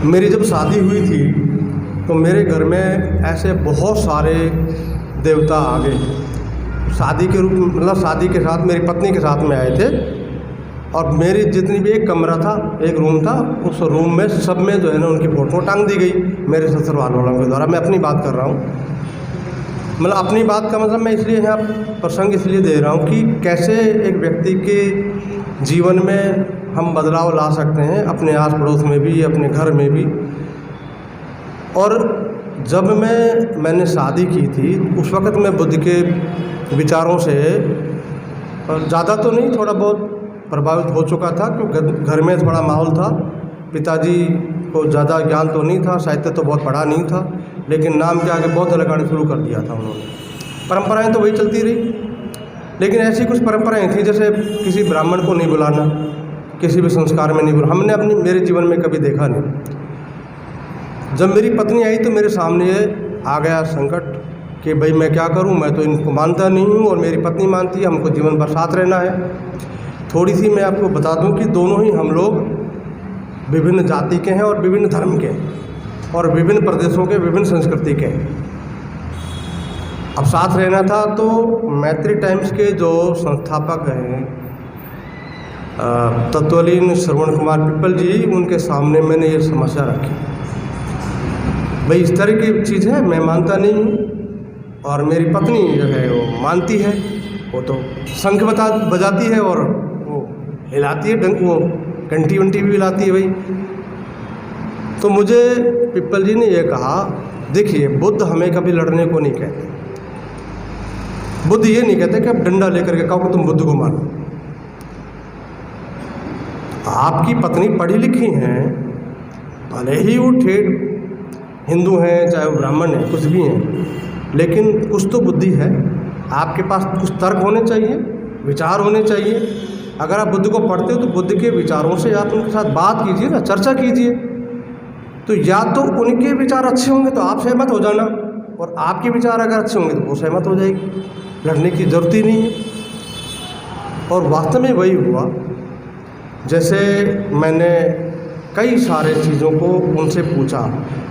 मेरी जब शादी हुई थी तो मेरे घर में ऐसे बहुत सारे देवता आ गए। शादी के रूप मतलब शादी के साथ मेरी पत्नी के साथ में आए थे, और मेरी जितनी भी एक कमरा था, एक रूम था, उस रूम में सब में जो है ना उनकी फ़ोटो टांग दी गई मेरे ससुराल वालों के द्वारा। मैं अपनी बात कर रहा हूँ, मतलब अपनी बात का मतलब मैं इसलिए यहाँ प्रसंग इसलिए दे रहा हूँ कि कैसे एक व्यक्ति के जीवन में हम बदलाव ला सकते हैं, अपने आस पड़ोस में भी, अपने घर में भी। और जब मैंने शादी की थी उस वक़्त मैं बुद्ध के विचारों से ज़्यादा तो नहीं, थोड़ा बहुत प्रभावित हो चुका था, क्योंकि घर में थोड़ा माहौल था। पिताजी को ज़्यादा ज्ञान तो नहीं था, साहित्य तो बहुत पढ़ा नहीं था, लेकिन नाम के आगे बौद्ध लगाने शुरू कर दिया था उन्होंने। परंपराएं तो वही चलती रही, लेकिन ऐसी कुछ परंपराएं थी जैसे किसी ब्राह्मण को नहीं बुलाना, किसी भी संस्कार में नहीं बुलाना, हमने मेरे जीवन में कभी देखा नहीं। जब मेरी पत्नी आई तो मेरे सामने आ गया संकट कि भाई मैं क्या करूं, मैं तो इनको मानता नहीं हूं और मेरी पत्नी मानती है, हमको जीवन भर साथ रहना है। थोड़ी सी मैं आपको बता दूं कि दोनों ही हम लोग विभिन्न जाति के हैं और विभिन्न धर्म के और विभिन्न प्रदेशों के, विभिन्न संस्कृति के। अब साथ रहना था तो मैत्री टाइम्स के जो संस्थापक हैं तत्वलीन श्रवण कुमार पिप्पल जी, उनके सामने मैंने ये समस्या रखी। भाई इस तरह की चीज़ है, मैं मानता नहीं हूँ और मेरी पत्नी जो है वो मानती है, वो तो शंख बजाती है और वो हिलाती है, वो घंटी वंटी भी हिलाती है भाई। तो मुझे पिप्पल जी ने ये कहा, देखिए बुद्ध हमें कभी लड़ने को नहीं कहते, बुद्ध ये नहीं कहते कि आप डंडा लेकर के कहो कि तुम बुद्ध को मानो। आपकी पत्नी पढ़ी लिखी हैं, भले ही वो ठेठ हिंदू हैं चाहे वो ब्राह्मण हैं, कुछ भी हैं, लेकिन कुछ तो बुद्धि है। आपके पास कुछ तर्क होने चाहिए, विचार होने चाहिए। अगर आप बुद्ध को पढ़ते हो तो बुद्ध के विचारों से आप उनके साथ बात कीजिए ना, चर्चा कीजिए। तो या तो उनके विचार अच्छे होंगे तो आप सहमत हो जाना, और आपके विचार अगर अच्छे होंगे तो वो सहमत हो जाएगी, लड़ने की ज़रूरत ही नहीं है। और वास्तव में वही हुआ। जैसे मैंने कई सारे चीज़ों को उनसे पूछा।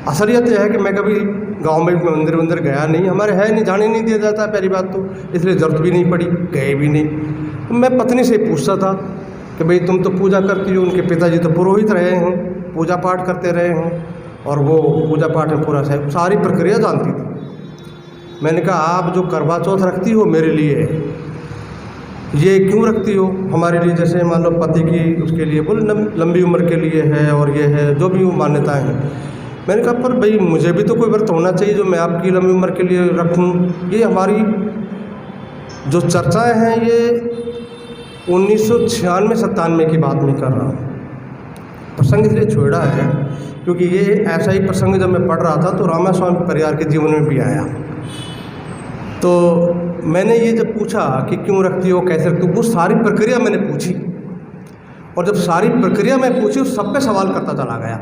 असलियत यह है कि मैं कभी गांव में मंदिर गया नहीं, हमारे है नहीं, जाने नहीं दिया जाता है पहली बात तो, इसलिए ज़रूरत भी नहीं पड़ी, गए भी नहीं। तो मैं पत्नी से पूछता था कि भाई तुम तो पूजा करती हो, उनके पिताजी तो पुरोहित रहे हैं, पूजा पाठ करते रहे हैं, और वो पूजा पाठ में पूरा सारी प्रक्रिया जानती थी। मैंने कहा आप जो करवा चौथ रखती हो मेरे लिए, ये क्यों रखती हो हमारे लिए? जैसे मान लो पति की उसके लिए बोले लंबी उम्र के लिए है और ये है, जो भी वो मान्यताएं हैं। मैंने कहा पर भाई मुझे भी तो कोई व्रत होना चाहिए जो मैं आपकी लंबी उम्र के लिए रखूं। ये हमारी जो चर्चाएं हैं ये 1996-97 की बात में कर रहा हूँ। प्रसंग इसलिए छोड़ा है क्योंकि ये ऐसा ही प्रसंग जब मैं पढ़ रहा था तो रामा स्वामी परिवार के जीवन में भी आया। तो मैंने ये जब पूछा कि क्यों रखती हो, कैसे रखती हो, वो सारी प्रक्रिया मैंने पूछी, और जब सारी प्रक्रिया मैं पूछी उस सब पे सवाल करता चला गया।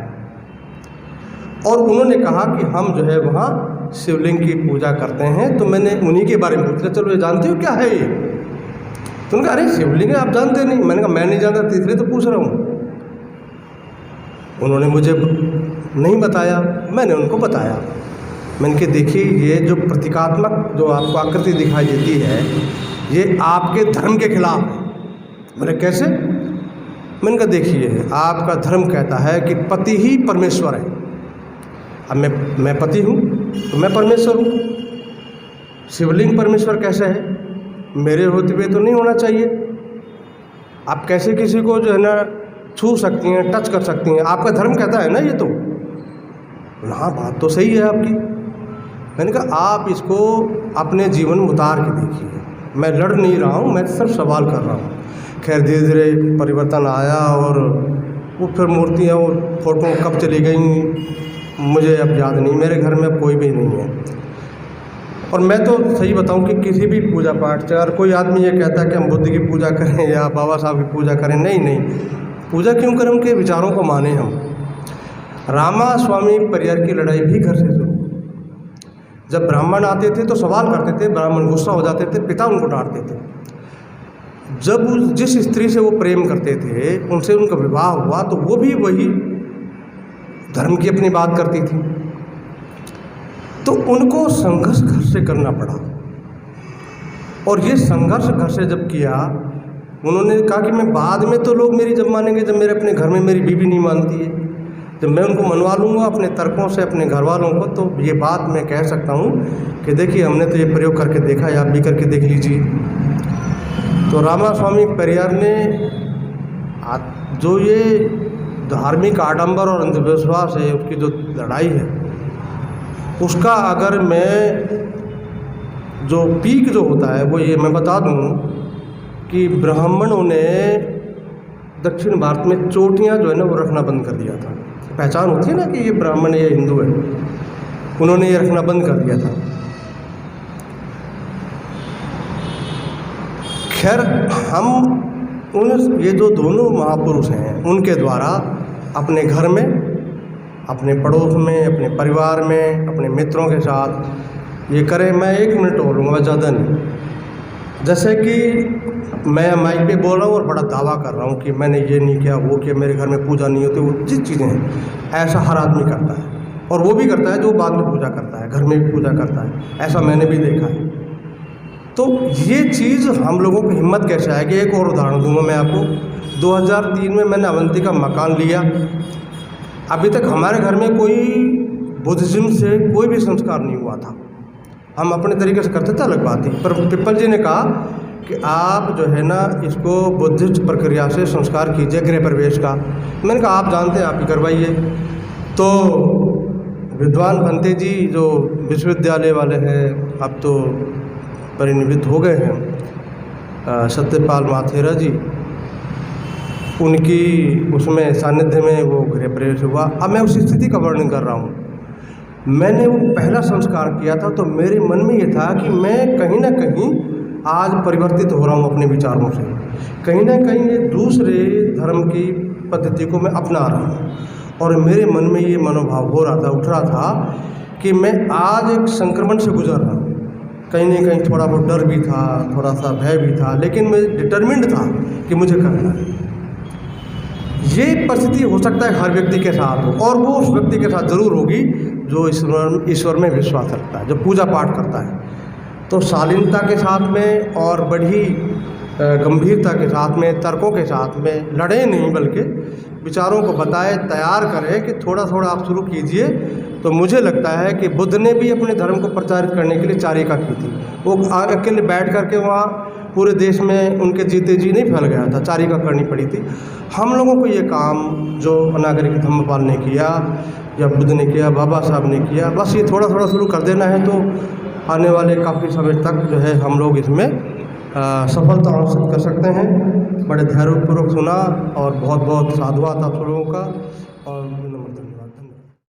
और उन्होंने कहा कि हम जो है वहाँ शिवलिंग की पूजा करते हैं। तो मैंने उन्हीं के बारे में पूछा, चलो ये जानते हो क्या है ये? तो उन्होंने कहा अरे शिवलिंग आप जानते नहीं। मैंने कहा मैं नहीं जानता, तीसरे तो पूछ रहा हूँ। उन्होंने मुझे नहीं बताया, मैंने उनको बताया। मैंने कहा देखिए ये जो प्रतीकात्मक जो आपको आकृति दिखाई देती है ये आपके धर्म के खिलाफ है। मैंने कैसे? मैंने कहा देखिए आपका धर्म कहता है कि पति ही परमेश्वर है। अब मैं पति हूँ तो मैं परमेश्वर हूँ, शिवलिंग परमेश्वर कैसे है? मेरे होते हुए तो नहीं होना चाहिए। आप कैसे किसी को जो है ना छू सकती हैं, टच कर सकती हैं? आपका धर्म कहता है ना ये तो। हाँ बात तो सही है आपकी। मैंने कहा आप इसको अपने जीवन में उतार के देखिए। मैं लड़ नहीं रहा हूँ, मैं सिर्फ सवाल कर रहा हूँ। खैर धीरे धीरे परिवर्तन आया और वो फिर मूर्तियाँ और फोटो कब चली गई मुझे अब याद नहीं। मेरे घर में अब कोई भी नहीं है। और मैं तो सही बताऊं कि किसी भी पूजा पाठ से अगर कोई आदमी ये कहता है कि हम बुद्ध की पूजा करें या बाबा साहब की पूजा करें, नहीं, पूजा क्यों करें? उनके विचारों को माने हम। रामा स्वामी परिवार की लड़ाई भी घर से शुरू। जब ब्राह्मण आते थे तो सवाल करते थे, ब्राह्मण गुस्सा हो जाते थे, पिता उनको डांटते थे। जब जिस स्त्री से वो प्रेम करते थे, उनसे उनका विवाह हुआ तो वो भी वही धर्म की अपनी बात करती थी। तो उनको संघर्ष घर से करना पड़ा, और ये संघर्ष घर से जब किया, उन्होंने कहा कि मैं बाद में तो लोग मेरी जब मानेंगे जब मेरे अपने घर में मेरी बीवी नहीं मानती है, जब मैं उनको मनवा लूँगा अपने तर्कों से अपने घर वालों को, तो ये बात मैं कह सकता हूँ कि देखिए हमने तो ये प्रयोग करके देखा है, आप भी करके देख लीजिए। तो रामास्वामी परियार ने जो ये धार्मिक आडंबर और अंधविश्वास है, उसकी जो लड़ाई है, उसका अगर मैं जो पीक जो होता है वो ये मैं बता दूँ कि ब्राह्मणों ने दक्षिण भारत में चोटियाँ जो है ना वो रखना बंद कर दिया था। पहचान होती है ना कि ये ब्राह्मण है, ये हिंदू है, उन्होंने ये रखना बंद कर दिया था। खैर, हम उन ये जो दोनों महापुरुष हैं उनके द्वारा अपने घर में, अपने पड़ोस में, अपने परिवार में, अपने मित्रों के साथ ये करें। मैं 1 मिनट और लूँगा, ज़्यादा नहीं। जैसे कि मैं माइक पे बोल रहा हूँ और बड़ा दावा कर रहा हूँ कि मैंने ये नहीं किया, वो किया, मेरे घर में पूजा नहीं होती, वो जिस चीज़ें हैं, ऐसा हर आदमी करता है, और वो भी करता है जो बाद में पूजा करता है, घर में भी पूजा करता है, ऐसा मैंने भी देखा है। तो ये चीज़ हम लोगों को हिम्मत कैसे आएगी? एक और उदाहरण दूंगा मैं आपको। 2003 में मैंने अवंती का मकान लिया। अभी तक हमारे घर में कोई बुद्धिज़्म से कोई भी संस्कार नहीं हुआ था, हम अपने तरीके से करते थे, अलग बात थी। पर पिप्पल जी ने कहा कि आप जो है ना इसको बुद्धिस्ट प्रक्रिया से संस्कार कीजिए, गृह प्रवेश का। मैंने कहा आप जानते हैं, आप ही करवाइए। तो विद्वान भंते जी जो विश्वविद्यालय वाले हैं, अब तो परिनिवृत्त हो गए हैं, सत्यपाल माथेरा जी, उनकी उसमें सानिध्य में वो गृह प्रवेश हुआ। अब मैं उस स्थिति का वर्णन कर रहा हूँ। मैंने वो पहला संस्कार किया था, तो मेरे मन में ये था कि मैं कहीं ना कहीं आज परिवर्तित हो रहा हूँ अपने विचारों से, कहीं ना कहीं ये दूसरे धर्म की पद्धति को मैं अपना रहा हूँ। और मेरे मन में ये मनोभाव हो रहा था, उठ रहा था कि मैं आज एक संक्रमण से गुजर रहा हूँ। कहीं ना कहीं थोड़ा बहुत डर भी था, थोड़ा सा भय भी था, लेकिन मैं डिटरमिन्ड था कि मुझे करना है। ये परिस्थिति हो सकता है हर व्यक्ति के साथ हो, और वो उस व्यक्ति के साथ ज़रूर होगी जो ईश्वर में विश्वास रखता है, जो पूजा पाठ करता है। तो शालीनता के साथ में और बड़ी गंभीरता के साथ में, तर्कों के साथ में लड़े नहीं, बल्कि विचारों को बताए, तैयार करें कि थोड़ा थोड़ा आप शुरू कीजिए। तो मुझे लगता है कि बुद्ध ने भी अपने धर्म को प्रचारित करने के लिए चारिका की थी। वो अकेले बैठ करके वहाँ पूरे देश में उनके जीते जी नहीं फैल गया था, चारिका करनी पड़ी थी। हम लोगों को ये काम जो अनागरिक धम्मपाल ने किया या बुद्ध ने किया, बाबा साहब ने किया, बस ये थोड़ा थोड़ा शुरू कर देना है, तो आने वाले काफ़ी समय तक जो है हम लोग इसमें सफलता हासिल कर सकते हैं। बड़े धैर्यपूर्वक सुना, और बहुत बहुत साधुवाद आप लोगों का, और नमस्ते।